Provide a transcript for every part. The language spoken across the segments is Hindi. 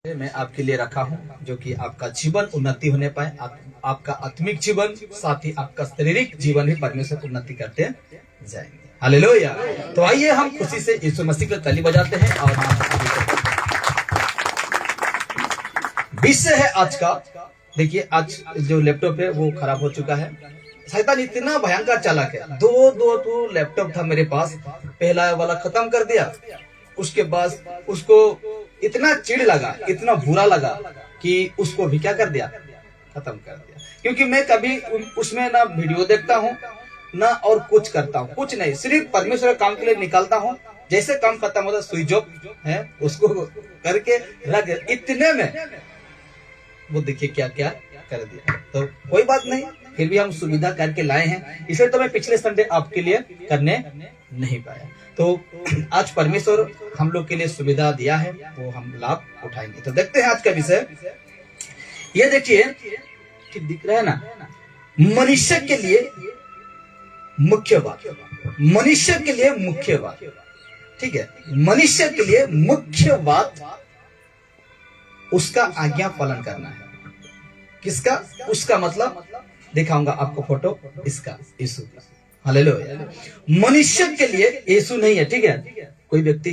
मैं आपके लिए रखा हूं जो कि आपका जीवन उन्नति होने पाए, आपका आत्मिक जीवन साथ ही आपका शारीरिक जीवन भी परमेश्वर उन्नति करते जाएंगे। हालेलुया। तो आइए हम खुशी से यीशु मसीह की ताली बजाते हैं और विषय है आज का। देखिए, आज जो लैपटॉप है वो खराब हो चुका है। शैतान इतना भयंकर चालाक है। दो लैपटॉप था मेरे पास, पहला वाला खत्म कर दिया, उसके बाद उसको इतना चिढ़ लगा, इतना बुरा लगा कि उसको भी क्या कर दिया, खत्म कर दिया। क्योंकि मैं कभी उसमें ना वीडियो देखता हूँ ना और कुछ करता हूँ, कुछ नहीं, सिर्फ परमेश्वर काम के लिए निकालता हूँ। जैसे काम खत्म होता स्विच ऑफ है उसको करके रख, इतने में वो देखिए क्या क्या कर दिया। तो कोई बात नहीं, फिर भी हम सुविधा करके लाए हैं, इसलिए तो मैं पिछले संडे आपके लिए करने नहीं पाया। तो आज परमेश्वर हम लोग के लिए सुविधा दिया है, वो हम लाभ उठाएंगे। तो देखते हैं आज का विषय। ये देखिए, ठीक दिख रहा है ना, मनुष्य के लिए मुख्य बात, मनुष्य के लिए मुख्य बात, ठीक है, मनुष्य के लिए मुख्य बात उसका आज्ञा पालन करना है। किसका? उसका मतलब दिखाऊंगा आपको फोटो इसका, यीशु का। हालेलुया। मनुष्य के लिए यीशु नहीं है, ठीक है, कोई व्यक्ति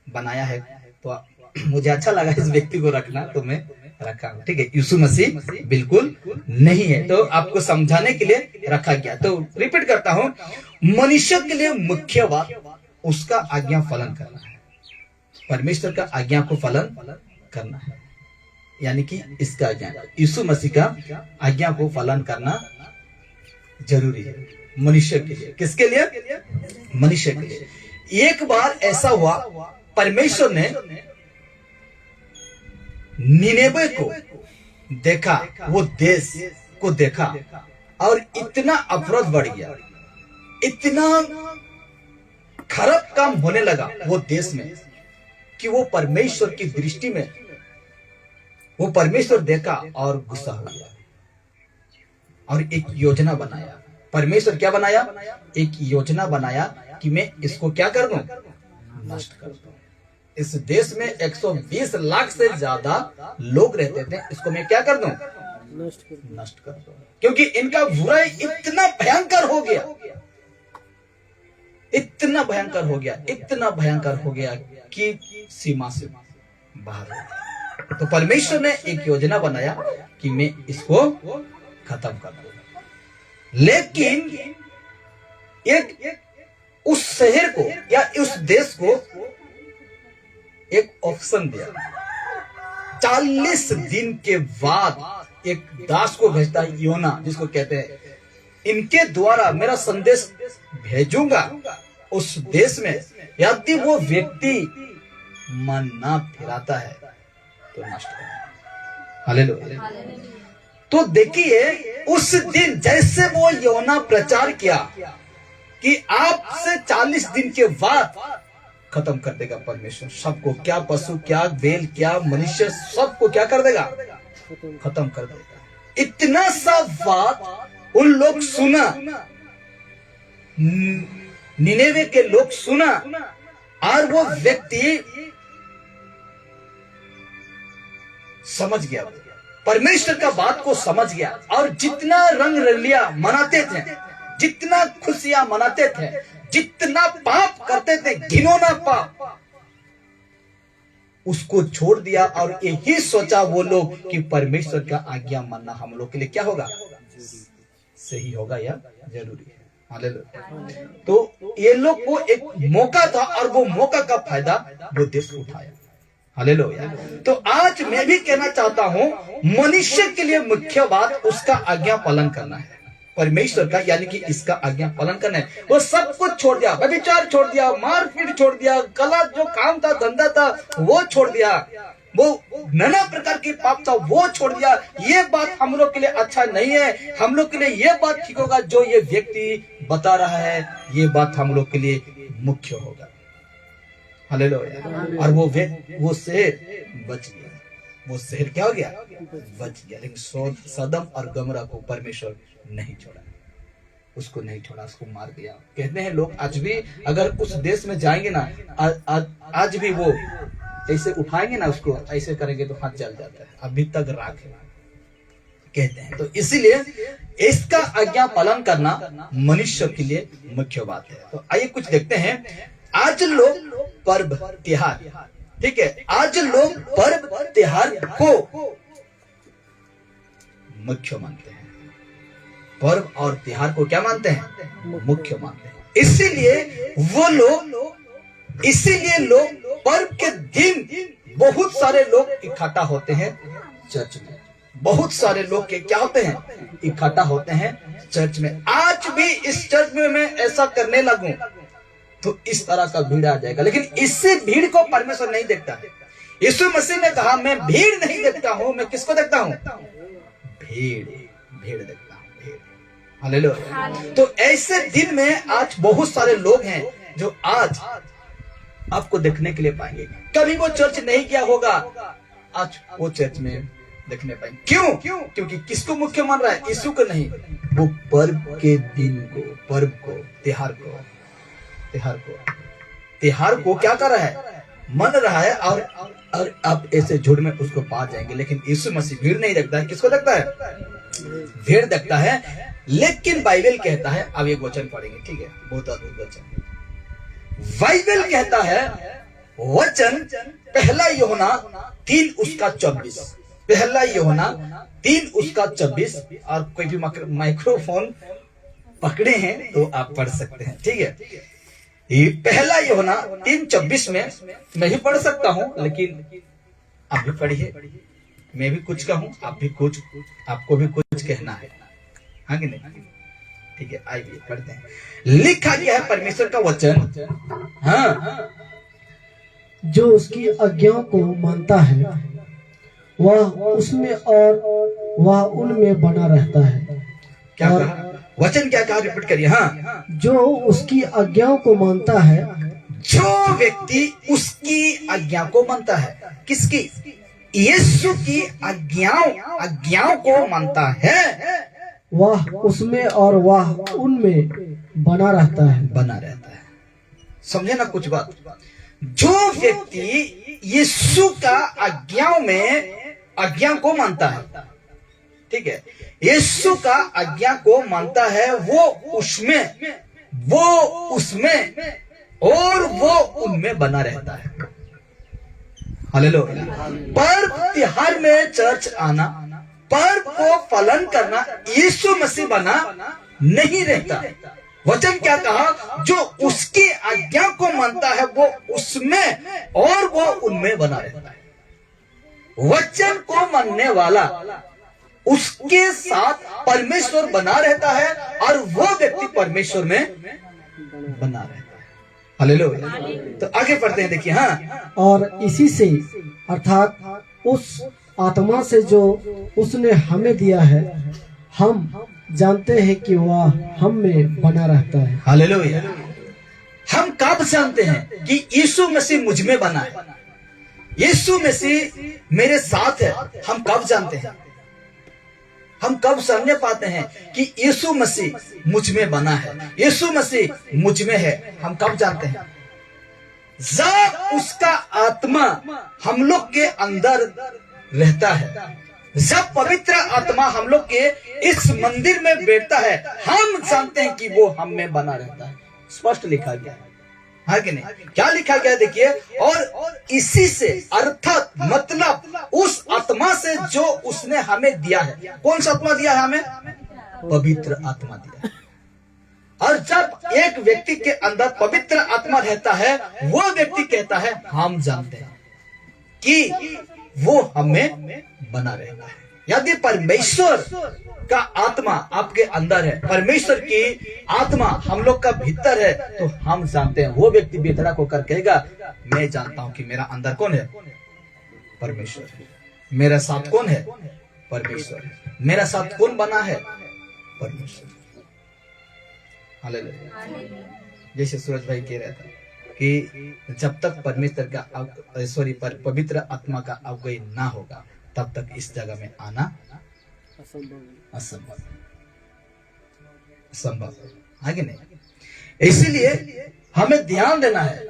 बनाया है तो मुझे अच्छा लगा इस व्यक्ति को रखना, तो मैं रखा हूं, ठीक है। यीशु मसीह बिल्कुल नहीं है, तो आपको समझाने के लिए रखा गया। तो रिपीट करता हूं, मनुष्य के लिए मुख्य बात उसका आज्ञा पालन करना है, परमेश्वर का आज्ञा को पालन करना है, यानी कि इसका आज्ञा, यीशु मसीह का आज्ञा को पालन करना जरूरी है मनुष्य के लिए। किसके लिए? मनुष्य के लिए। एक बार ऐसा हुआ, परमेश्वर ने निनेवे को देखा, वो देश को देखा और इतना अपराध बढ़ गया, इतना खराब काम होने लगा वो देश में कि वो परमेश्वर की दृष्टि में, वो परमेश्वर देखा और गुस्सा हो गया और एक योजना बनाया। परमेश्वर क्या बनाया? एक योजना बनाया कि मैं इसको क्या कर दूं, नष्ट कर दूं। इस देश में 120 लाख से ज्यादा लोग रहते थे, इसको मैं क्या कर दूं, नष्ट कर दूं, क्योंकि इनका बुराई इतना भयंकर हो गया, इतना भयंकर हो गया, इतना भयंकर हो गया कि सीमा से बाहर हो गया। तो परमेश्वर ने एक योजना बनाया कि मैं इसको खत्म कर दूं। लेकिन एक उस शहर को या उस देश को एक ऑप्शन दिया। 40 दिन के बाद एक दास को भेजता है, योना जिसको कहते हैं, इनके द्वारा मेरा संदेश भेजूंगा उस देश में, यदि वो व्यक्ति मन ना फिराता है तो नष्ट करेगा। हालेलुया। तो देखिए, उस दिन जैसे वो योना प्रचार किया कि आपसे 40 दिन के बाद खत्म कर देगा परमेश्वर सबको, क्या पशु, क्या बैल, क्या मनुष्य, सबको क्या कर देगा, खत्म कर देगा। इतना सा बात उन लोग सुना, निनेवे के लोग सुना, और वो व्यक्ति समझ गया, परमेश्वर का बात को समझ गया, और जितना रंग रलिया मनाते थे, जितना खुशियां मनाते थे, जितना पाप करते थे, घिनौना पाप, उसको छोड़ दिया और यही सोचा वो लोग कि परमेश्वर का आज्ञा मानना हम लोग के लिए क्या होगा, सही होगा या जरूरी है। हालेलुया। तो ये लोग को एक मौका था और वो मौका का फायदा वो देश उठाया। हालेलुया। तो आज मैं भी कहना चाहता हूं, मनुष्य के लिए मुख्य बात उसका आज्ञा पालन करना है, परमेश्वर का, यानी कि इसका आज्ञा पालन करना है। वो सब कुछ छोड़ दिया, व्यभिचार छोड़ दिया, मारपीट छोड़ दिया, गलत जो काम था, धंधा था, वो छोड़ दिया, वो नाना प्रकार की पाप था वो छोड़ दिया। ये बात हम लोग के लिए अच्छा नहीं है, हम लोग के लिए ये बात ठीक होगा जो ये व्यक्ति बता रहा है, ये बात हम लोग के लिए मुख्य होगा। हालेलुया। और वो शहर बच गया, वो शहर क्या हो गया, बच गया। लेकिन सदम और गमरा को परमेश्वर नहीं छोड़ा, उसको नहीं छोड़ा, उसको मार दिया। कहते हैं लोग आज भी अगर उस देश में जाएंगे ना, आज भी वो ऐसे उठाएंगे ना उसको, ऐसे करेंगे तो हाथ जल जाता है, अभी तक राख है कहते हैं। तो इसीलिए इसका आज्ञा पालन करना मनुष्य के लिए मुख्य बात है। तो आइए कुछ देखते हैं। आज लोग पर्व त्योहार, ठीक है, आज लोग पर्व त्योहार को मुख्य मानते हैं। पर्व और त्योहार को क्या मानते हैं? मुख्य मानते हैं। इसीलिए लोग पर्व के दिन बहुत सारे लोग इकट्ठा होते हैं चर्च में। बहुत सारे लोग के क्या होते हैं? इकट्ठा होते हैं चर्च में। आज भी इस चर्च में मैं ऐसा करने लगूं तो इस तरह का भीड़ आ जाएगा, लेकिन इससे भीड़ को परमेश्वर नहीं देखता है। यीशु मसीह ने कहा मैं भीड़ नहीं देखता हूं, मैं किसको देखता हूं? भीड़ देखता हूं, भीड़। हालेलुया। तो ऐसे दिन में आज बहुत सारे लोग हैं जो आज आपको देखने के लिए पाएंगे। कभी वो चर्च नहीं किया होगा, आज वो चर्च में देखने पाएंगे। क्यों? क्योंकि किसको मुख्य मान रहा है? यीशु को नहीं, वो पर्व के दिन को, पर्व को, त्योहार को क्या कर रहा है? मन रहा है। और आप ऐसे झुंड में उसको पा जाएंगे। लेकिन यीशु मसीह भीड़ नहीं देखता है, किसको देखता है? भीड़ देखता है। लेकिन बाइबल कहता है, अब एक वचन पढ़ेंगे, ठीक है, बहुत अद्भुत वचन। बाइबल कहता है वचन, पहला यूहन्ना 3:24, पहला यूहन्ना 3:24। और कोई भी माइक्रोफोन पकड़े हैं तो आप पढ़ सकते हैं, ठीक है। ये पहला यूहन्ना 3:24 में मैं भी पढ़ सकता हूं, लेकिन आप भी पढ़िए, मैं भी कुछ कहूं, आप भी कुछ, आपको भी कुछ कहना है, हाँ कि नहीं? ठीक है, आइए पढ़ते हैं। लिखा गया है परमेश्वर का वचन, हाँ, जो उसकी आज्ञा को मानता है वह उसमें और वह उनमें बना रहता है। क्या कहा? वचन क्या कहा? रिपीट करिए। हाँ, जो उसकी आज्ञाओं को मानता है, जो व्यक्ति उसकी आज्ञा को मानता है, किसकी? यीशु की आज्ञाओं को मानता है, वह उसमें और वह उनमें बना रहता है। समझे ना कुछ बात? जो व्यक्ति यीशु का आज्ञा को मानता है, ठीक है, यीशु का आज्ञा को मानता है, वो उसमें और वो उनमें बना रहता है। हालेलुया। पर्व त्योहार में चर्च आना, पर्व को पालन करना यीशु मसीह बना नहीं रहता। वचन क्या कहा? जो उसकी आज्ञा को मानता है वो उसमें और वो उनमें बना रहता है। वचन को मानने वाला उसके साथ परमेश्वर बना रहता है और वो व्यक्ति परमेश्वर में बना रहता है। हालेलुया। तो आगे पढ़ते हैं, देखिए। हाँ, और इसी से अर्थात उस आत्मा से जो उसने हमें दिया है, हम जानते हैं कि वह हम में बना रहता है। हालेलुया। हम कब जानते हैं कि यीशु मसीह मुझ में बना है, यीशु मसीह मेरे साथ है? हम कब जानते हैं? हम कब समझ पाते हैं कि यीशु मसीह मुझ में बना है, यीशु मसीह मुझ में है? हम कब जानते हैं? जब उसका आत्मा हम लोग के अंदर रहता है, जब पवित्र आत्मा हम लोग के इस मंदिर में बैठता है, हम जानते हैं कि वो हम में बना रहता है। स्पष्ट लिखा गया है, है कि नहीं? क्या लिखा गया? देखिए, और इसी से अर्थात मतलब उस आत्मा से जो उसने हमें दिया है। कौन सा आत्मा दिया है हमें? पवित्र आत्मा दिया है। और जब एक व्यक्ति के अंदर पवित्र आत्मा रहता है, वो व्यक्ति कहता है हम जानते हैं कि वो हमें बना रहता है। यदि परमेश्वर का आत्मा आपके अंदर है, परमेश्वर की आत्मा हम लोग का भीतर है, तो हम जानते हैं। वो व्यक्ति बेधड़क होकर कहेगा मैं जानता हूं कि मेरा अंदर कौन है? परमेश्वर है। मेरा साथ कौन है? परमेश्वर है। मेरा साथ कौन बना है? परमेश्वर। हालेलुया। जैसे सूरज भाई कह रहा था कि जब तक परमेश्वर का पवित्र आत्मा का अवगय ना होगा, तब तक इस जगह में आना असंभव है कि नहीं? इसीलिए हमें ध्यान देना है।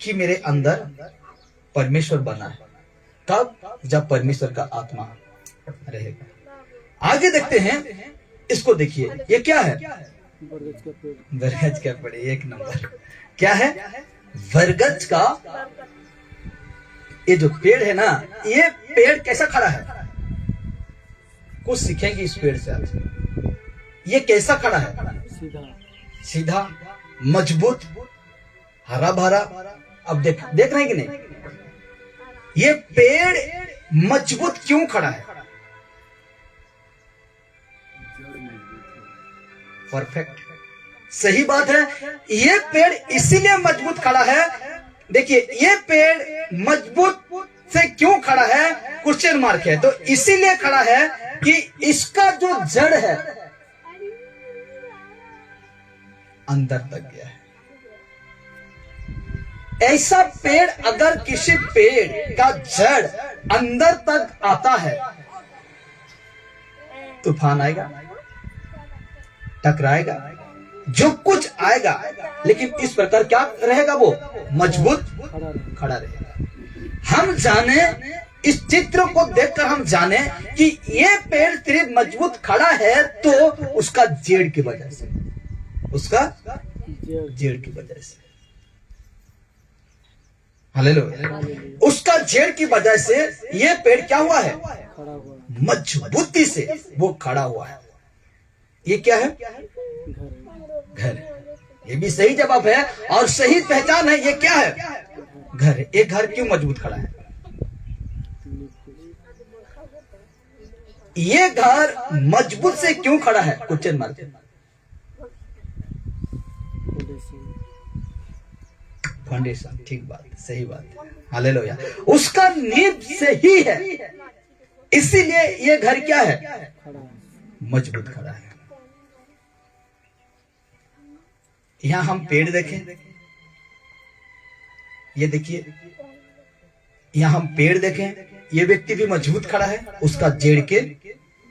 कि मेरे अंदर परमेश्वर बना है। कब? जब परमेश्वर का आत्मा रहेगा। आगे देखते हैं, इसको देखिए, ये क्या है? बरगद का पेड़, एक नंबर। क्या है? बरगद का ये जो पेड़ है ना, ये पेड़ कैसा खड़ा है? कुछ सीखेंगे इस पेड़ से आज। ये कैसा खड़ा है? सीधा, मजबूत, हरा भरा। अब देख रहे हैं कि नहीं? ये पेड़ मजबूत क्यों खड़ा है? परफेक्ट, सही बात है। ये पेड़ इसीलिए मजबूत खड़ा है। देखिए, ये पेड़ मजबूत से क्यों खड़ा है? क्वेश्चन मार्क है। तो इसीलिए खड़ा है कि इसका जो जड़ है अंदर तक गया है। ऐसा पेड़, अगर किसी पेड़ का जड़ अंदर तक आता है, तूफान आएगा, टकराएगा, जो कुछ आएगा, लेकिन इस प्रकार क्या रहेगा? वो मजबूत खड़ा रहेगा। हम जाने, इस चित्र को देखकर हम जाने कि ये पेड़ सिर्फ मजबूत खड़ा है तो उसका जड़ की वजह से, उसका जड़ की वजह से, हालेलुया, उसका जड़ की वजह से ये पेड़ क्या हुआ है? मजबूती से वो खड़ा हुआ है। ये क्या है? घर। ये भी सही जवाब है और सही पहचान है। ये क्या है? घर। एक घर क्यों मजबूत खड़ा है? ये घर मजबूत से क्यों खड़ा है? Question mark. फाउंडेशन, ठीक बात, सही बात है, हालेलुया। उसका नींव से ही है, इसीलिए ये घर क्या है? मजबूत खड़ा है। यहां हम पेड़ देखें, ये देखिए, यहां हम पेड़ देखें, ये व्यक्ति भी मजबूत खड़ा है उसका जड़ के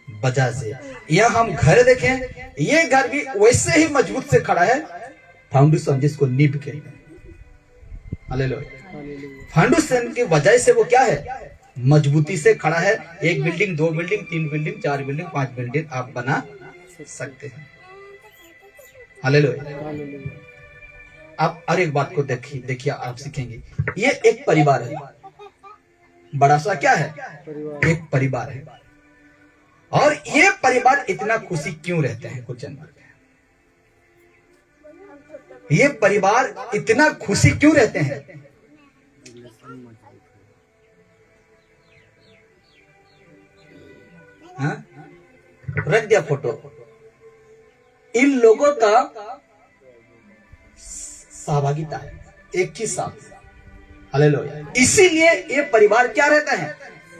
वजह से। यहां हम घर देखें, ये घर भी वैसे ही मजबूत से खड़ा है, फाउंडेशन जिसको नींव कहते हैं, हालेलुया। फाउंडेशन की वजह से वो क्या है? मजबूती से खड़ा है। एक building, 2 building, 3 building, 4 building, 5 building आप बना सकते हैं, हालेलुया। आप और एक बात को देखिए, आप सीखेंगे। ये एक परिवार है, बड़ा सा क्या है? एक परिवार है। और ये परिवार इतना खुशी क्यों रहते हैं? Question mark. ये परिवार इतना खुशी क्यों रहते हैं? हाँ? रख दिया फोटो। इन लोगों का सहभागिता है एक ही साथ, हालेलुया। इसीलिए ये परिवार क्या रहता है?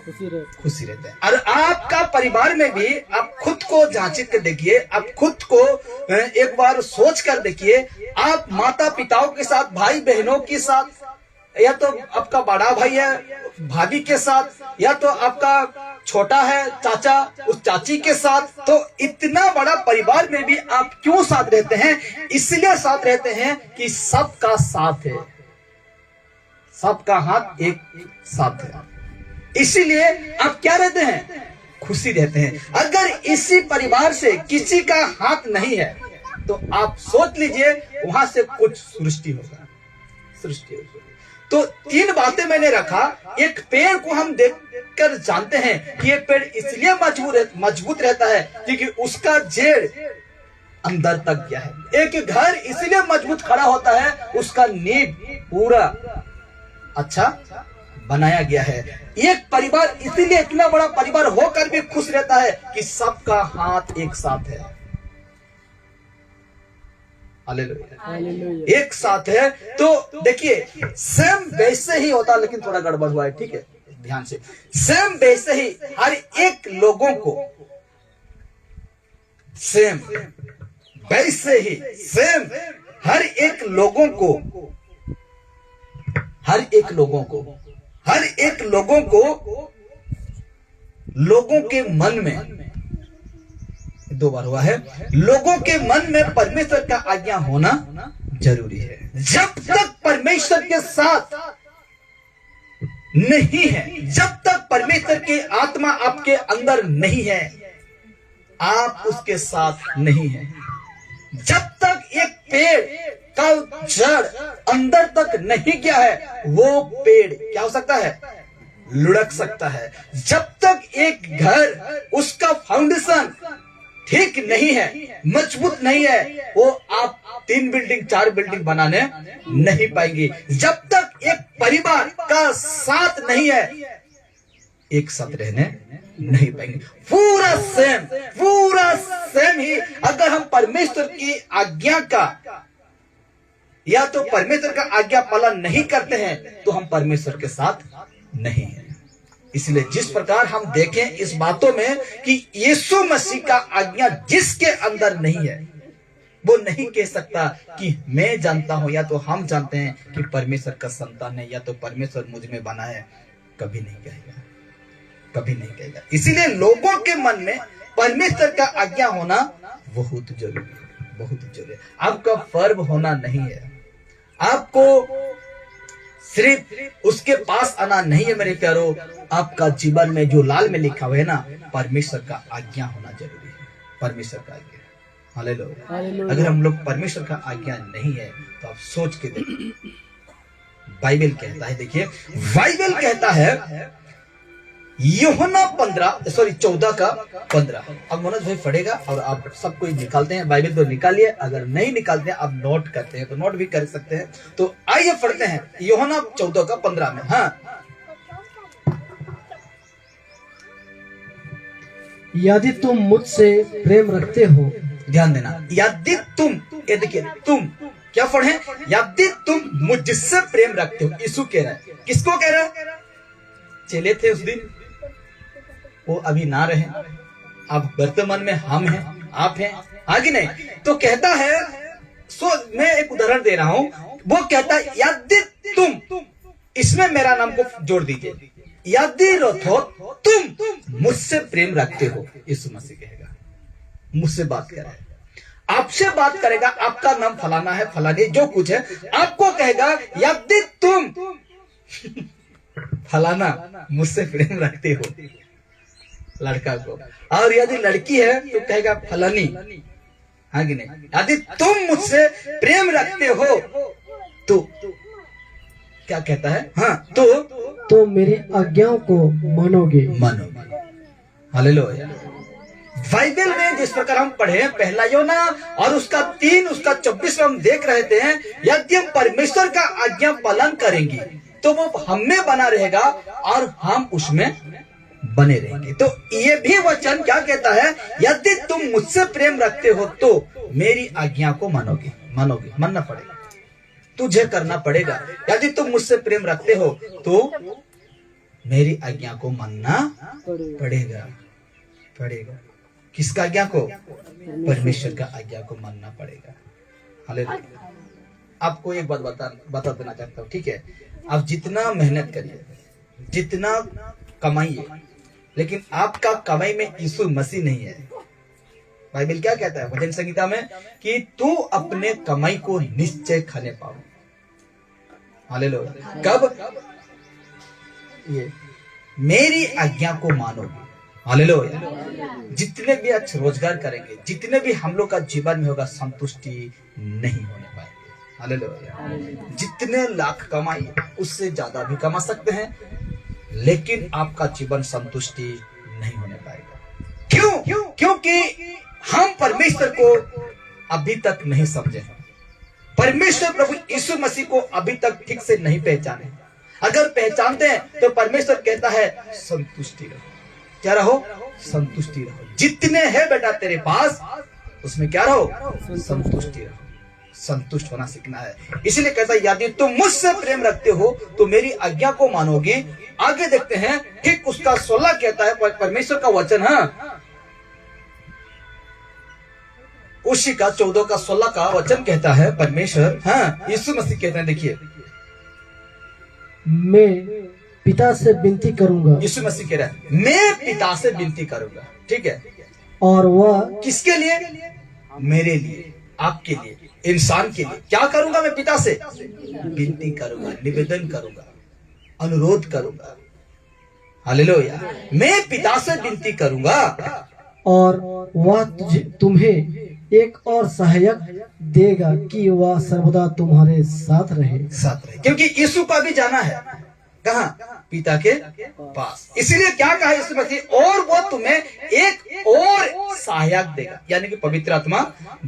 खुशी रहते हैं। और आपका परिवार में भी आप खुद को जांचित कर देखिए, आप खुद को एक बार सोच कर देखिए। आप माता पिताओं के साथ, भाई बहनों के साथ, या तो आपका बड़ा भाई है भाभी के साथ, या तो आपका छोटा है चाचा उस चाची के साथ, तो इतना बड़ा परिवार में भी आप क्यों साथ रहते हैं? इसलिए साथ रहते हैं कि सबका साथ है, सबका हाथ एक साथ है। इसीलिए आप क्या रहते हैं? खुशी रहते हैं। अगर इसी परिवार से किसी का हाथ नहीं है तो आप सोच लीजिए वहां से कुछ सृष्टि होगा, सृष्टि होगा। तो 3 बातें मैंने रखा। एक पेड़ को हम देखकर जानते हैं कि ये पेड़ इसलिए मजबूत रहता है क्योंकि उसका जड़ अंदर तक गया है। एक घर इसलिए मजबूत खड़ा होता है, उसका नींव पूरा अच्छा बनाया गया है। एक परिवार इसीलिए इतना बड़ा परिवार होकर भी खुश रहता है कि सबका हाथ एक साथ है, हालेलुया, एक साथ है। तो देखिए, सेम वैसे ही होता, लेकिन थोड़ा गड़बड़ हुआ है, ठीक है, ध्यान से। सेम वैसे ही हर एक लोगों को, सेम वैसे ही, सेम हर एक लोगों को, हर एक लोगों को, हर एक लोगों को, लोगों के मन में, 2 बार हुआ है, लोगों के मन में परमेश्वर का आज्ञा होना जरूरी है। जब तक परमेश्वर के साथ नहीं है, जब तक परमेश्वर की आत्मा आपके अंदर नहीं है, आप उसके साथ नहीं है। जब तक एक पेड़ का जड़ अंदर तक नहीं गया है, वो पेड़ क्या हो सकता है? लुढ़क सकता है। जब तक एक घर उसका फाउंडेशन ठीक नहीं है, मजबूत नहीं है, वो आप 3 बिल्डिंग 4 बिल्डिंग बनाने नहीं पाएंगे। जब तक एक परिवार का साथ नहीं है, एक साथ रहने नहीं पाएंगे। पूरा सेम ही अगर हम परमेश्वर की आज्ञा का या तो परमेश्वर का आज्ञा पालन नहीं करते हैं, तो हम परमेश्वर के साथ नहीं है। इसलिए जिस प्रकार हम देखें इस बातों में कि यीशु मसीह का आज्ञा जिसके अंदर नहीं है, वो नहीं कह सकता कि मैं जानता हूं या तो हम जानते हैं कि परमेश्वर का संतान है या तो परमेश्वर मुझ में बना है। कभी नहीं कहेगा, कभी नहीं कहेगा। इसीलिए लोगों के मन में परमेश्वर का आज्ञा होना बहुत जरूरी है, बहुत जरूरी है। आपका पर्व होना नहीं है, आपको सिर्फ उसके पास आना नहीं है मेरे प्यारो। आपका जीवन में जो लाल में लिखा हुआ है ना, परमेश्वर का आज्ञा होना जरूरी है, परमेश्वर का आज्ञा। हालेलुया। अगर हम लोग परमेश्वर का आज्ञा नहीं है तो आप सोच के देखिए। बाइबल कहता है, देखिए बाइबल कहता है यूहन्ना 14 का 15। अब मनोज भाई पढ़ेगा और आप सब कोई निकालते हैं। बाइबल तो निकालिए, अगर नहीं निकालते हैं आप नोट करते हैं तो नोट भी कर सकते हैं। तो आइए पढ़ते हैं यूहन्ना 14 का 15 में। हाँ, यदि तुम मुझसे प्रेम रखते हो, ध्यान देना, यदि तुम, ये देखिए तुम क्या पढ़े, यदि तुम मुझसे प्रेम रखते हो। यीशु कह रहा है, किसको कह रहा है? चेले थे उस दिन, वो अभी ना रहे, अब वर्तमान में हम हैं, आप हैं, आगे नहीं। तो कहता है, मैं एक उदाहरण दे रहा हूं, वो कहता है यदि तुम, इसमें मेरा नाम को जोड़ दीजिए, यदि रथो तुम मुझसे प्रेम रखते हो। यीशु मसीह कहेगा, मुझसे बात कर रहा है, आपसे बात करेगा, आपका नाम फलाना है, फलानी जो कुछ है, आपको कहेगा यदि तुम फलाना मुझसे प्रेम रखते हो, लड़का को। और यदि लड़की है तो कहेगा फलानी, हाँ कि नहीं? यदि तुम मुझसे प्रेम रखते हो तो क्या कहता है? हाँ, तो मेरी आज्ञाओं को मानोगे। हालेलुया। बाइबल में जिस प्रकार हम पढ़े, पहला यूहन्ना और उसका 3 उसका 24 में हम देख रहे थे, यदि हम परमेश्वर का आज्ञा पालन करेंगे तो वो हम में बना रहेगा और हम उसमें बने रहेंगे। तो ये भी वचन क्या कहता है? यदि तुम मुझसे प्रेम रखते हो तो मेरी आज्ञा को मानोगे, मानना पड़ेगा, तुझे करना पड़ेगा। यदि तुम मुझसे प्रेम रखते हो तो मेरी आज्ञा को मानना पड़ेगा। किसका आज्ञा को? परमेश्वर का आज्ञा को मानना पड़ेगा। हालेलुया। आपको एक बात बता देना चाहता हूँ, ठीक है? आप जितना मेहनत करिए, जितना कमाइए, लेकिन आपका कमाई में यीशु मसीह नहीं है। बाइबल क्या कहता है भजन संहिता में कि तू अपने कमाई को निश्चय खाने पाओ। हालेलुया। कब? ये मेरी आज्ञा को मानोगे। हालेलुया। जितने भी अच्छे रोजगार करेंगे, जितने भी हम लोग का जीवन में होगा, संतुष्टि नहीं होने पाएगी। हालेलुया। जितने लाख कमाइए उससे ज्यादा भी कमा सकते हैं, लेकिन आपका जीवन संतुष्टि नहीं होने पाएगा। क्यों? क्योंकि हम परमेश्वर को अभी तक नहीं समझे हैं। परमेश्वर प्रभु यीशु मसीह को अभी तक ठीक से नहीं पहचाने। अगर पहचानते हैं तो परमेश्वर कहता है संतुष्टि रहो। क्या रहो? संतुष्टि रहो। जितने हैं बेटा तेरे पास, उसमें क्या रहो? संतुष्टि रहो। संतुष्ट होना सीखना है। इसलिए कहता है यदि तुम मुझसे प्रेम रखते हो तो मेरी आज्ञा को मानोगे। आगे देखते हैं, ठीक उसका 16 कहता है परमेश्वर का वचन, हाँ, उसी का 14 का 16 का वचन कहता है परमेश्वर, हाँ, यीशु मसीह कहते हैं, देखिए, मैं पिता से विनती करूंगा। यीशु मसीह कह रहा है मैं पिता से विनती करूंगा, ठीक है? और वह किसके लिए? मेरे लिए। आपके लिए, इंसान के लिए क्या करूंगा? मैं पिता से विनती करूंगा, निवेदन करूंगा, अनुरोध करूंगा। हालेलुया। मैं पिता से विनती करूंगा और वह तुम्हें एक और सहायक देगा कि वह सर्वदा तुम्हारे साथ रहे। क्योंकि यीशु का भी जाना है कहाँ? पिता के पास। इसीलिए क्या कहा यीशु मसीह? और वो तुम्हें एक और सहायक देगा, यानी कि पवित्र आत्मा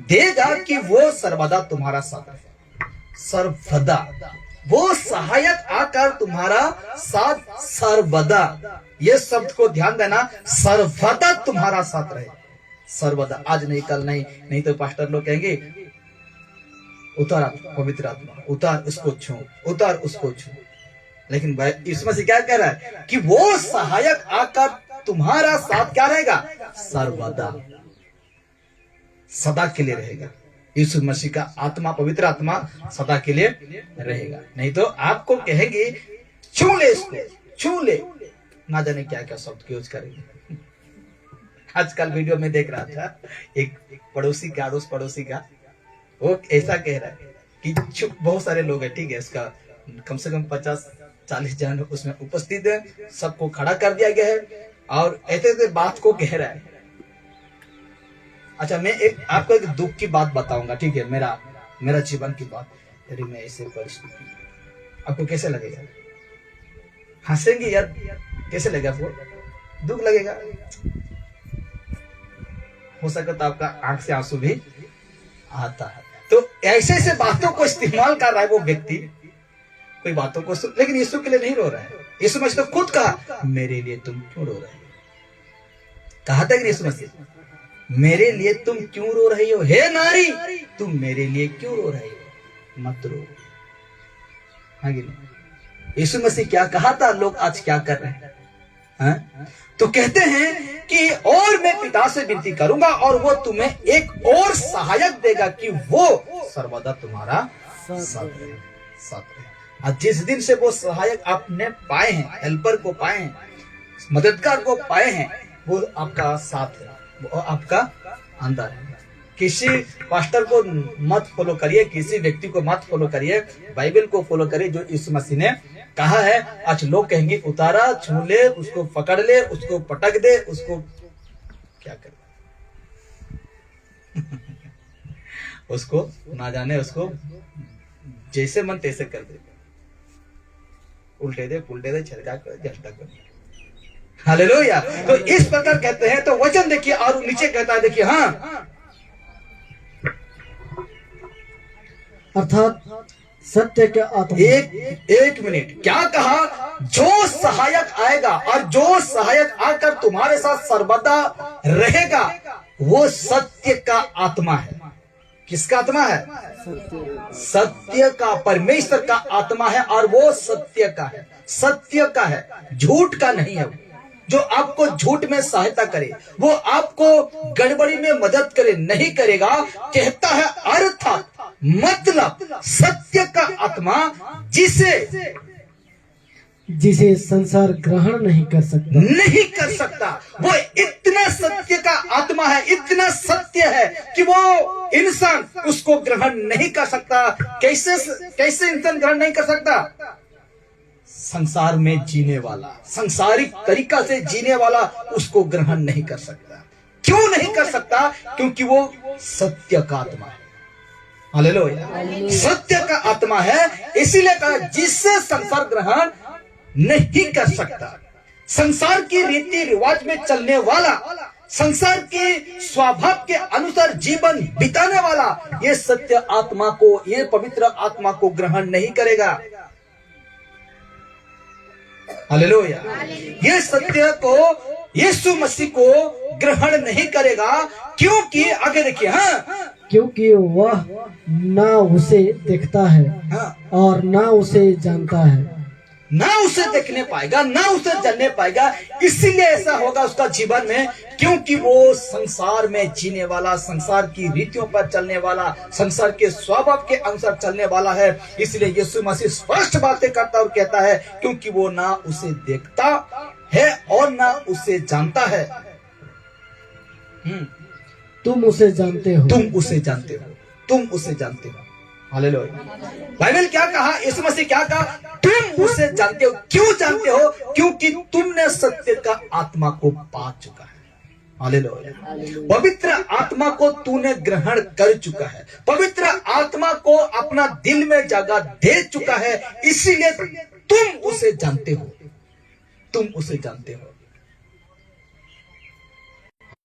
देगा कि वो सर्वदा तुम्हारा साथ रहे। सर्वदा वो सहायक आकर तुम्हारा साथ, सर्वदा, ये शब्द को ध्यान देना, सर्वदा तुम्हारा साथ रहे। सर्वदा, आज नहीं, कल नहीं, नहीं तो पास्टर लोग कहेंगे उतार पवित्र आत्मा, उतार उसको छू, उतार उसको छू। लेकिन इसमें से क्या कह रहा है कि वो सहायक आकर तुम्हारा साथ क्या रहेगा? सर्वदा, सदा के लिए रहेगा। यीशु मसीह का आत्मा, पवित्र आत्मा सदा के लिए रहेगा। नहीं तो आपको कहेंगे छू ले इसको, छू ले, ना जाने क्या क्या शब्द यूज करेंगे। आजकल वीडियो में देख रहा था एक पड़ोसी का, अड़ोस पड़ोसी का, वो ऐसा कह रहा है कि बहुत सारे लोग हैं, ठीक है, उसका कम से कम 50-40 जन उसमें उपस्थित है, सबको खड़ा कर दिया गया है और ऐसे ऐसे बात को कह रहा है। अच्छा, मैं आपको एक दुख की बात बताऊंगा, ठीक है, मेरा जीवन की बात। यदि मैं ऐसे परिस्थिति, आपको कैसे लगेगा? हंसेंगे यार, कैसे लगेगा आपको? दुख लगेगा। हो सके तो आपका आंख से आंसू भी आता है। तो ऐसे ऐसे बातों को इस्तेमाल कर रहा है वो व्यक्ति, कोई बातों को, लेकिन यीशु के लिए नहीं रो रहा है। यीशु मसीह तो खुद कहा, मेरे लिए तुम क्यों रो रहे हो? कहा था कि यीशु मसीह, मेरे लिए तुम क्यों रो रही हो? हे नारी, तुम मेरे लिए क्यों रो रही हो? मत रो। यीशु मसीह क्या कहा था? लोग आज क्या कर रहे हैं? तो कहते हैं कि और मैं पिता से विनती करूंगा और वो तुम्हें एक और सहायक देगा कि वो सर्वदा तुम्हारा साथ रहे। और जिस दिन से वो सहायक आपने पाए हैं, हेल्पर को पाए हैं, मददगार को पाए हैं, वो आपका साथ है, वो आपका अंदर है। किसी पास्टर को मत फॉलो करिए, किसी व्यक्ति को मत फॉलो करिए, बाइबल को फॉलो करिए जो यीशु मसीह ने कहा है। आज लोग कहेंगे उतारा, छू ले, उसको पकड़ ले, उसको पटक दे, उसको क्या करे उसको ना जाने, उसको जैसे मन तैसे कर दे, उल्टे दे, पुल्टे दे, छलका कर, जलता कर। हालेलुया। तो इस प्रकार कहते हैं। तो वचन देखिए और नीचे कहता है, देखिए, हाँ, अर्थात सत्य के आत्मा। एक मिनट, क्या कहा? जो सहायक आएगा और जो सहायक आकर तुम्हारे साथ सर्वदा रहेगा, वो सत्य का आत्मा है। किसका आत्मा है? सत्य का, परमेश्वर का आत्मा है और वो सत्य का है, सत्य का है, झूठ का नहीं है। जो आपको झूठ में सहायता करे, वो आपको गड़बड़ी में मदद करे, नहीं करेगा। कहता है अर्थात, मतलब सत्य का आत्मा जिसे संसार ग्रहण नहीं कर सकता, वो इतना सत्य का आत्मा है, इतना सत्य है कि वो इंसान उसको ग्रहण नहीं कर सकता। कैसे इंसान ग्रहण नहीं कर सकता? संसार में जीने वाला, संसारिक तरीका से जीने वाला उसको ग्रहण नहीं कर सकता। क्यों नहीं कर सकता? क्योंकि वो सत्य का आत्मा है। हालेलुया। सत्य का आत्मा है, इसीलिए कहा जिससे संसार ग्रहण नहीं कर सकता। संसार की रीति रिवाज में चलने वाला, संसार के स्वभाव के अनुसार जीवन बिताने वाला, ये सत्य आत्मा को, ये पवित्र आत्मा को ग्रहण नहीं करेगा। हालेलुया। ये सत्य को, यीशु मसीह को ग्रहण नहीं करेगा। क्योंकि आगे देखिए, हाँ, क्योंकि वह ना उसे देखता है, हाँ, और ना उसे जानता है। ना उसे देखने पाएगा, ना उसे जानने पाएगा। इसीलिए ऐसा होगा उसका जीवन में, क्योंकि वो संसार में जीने वाला, संसार की रीतियों पर चलने वाला, संसार के स्वभाव के अनुसार चलने वाला है। इसलिए यीशु मसीह स्पष्ट बातें करता और कहता है, क्योंकि वो ना उसे देखता है और ना उसे जानता है। तुम उसे जानते हो, तुम उसे जानते हो। तुम उसे जानते हो। हालेलुया। बाइबल क्या कहा, यीशु मसीह क्या कहा, तुम उसे जानते हो। क्यों जानते हो? क्योंकि तुमने सत्य का आत्मा को पा चुका है। हालेलुया। पवित्र आत्मा को तूने ग्रहण कर चुका है, पवित्र आत्मा को अपना दिल में जगह दे चुका है, इसीलिए तुम उसे जानते हो, तुम उसे जानते हो।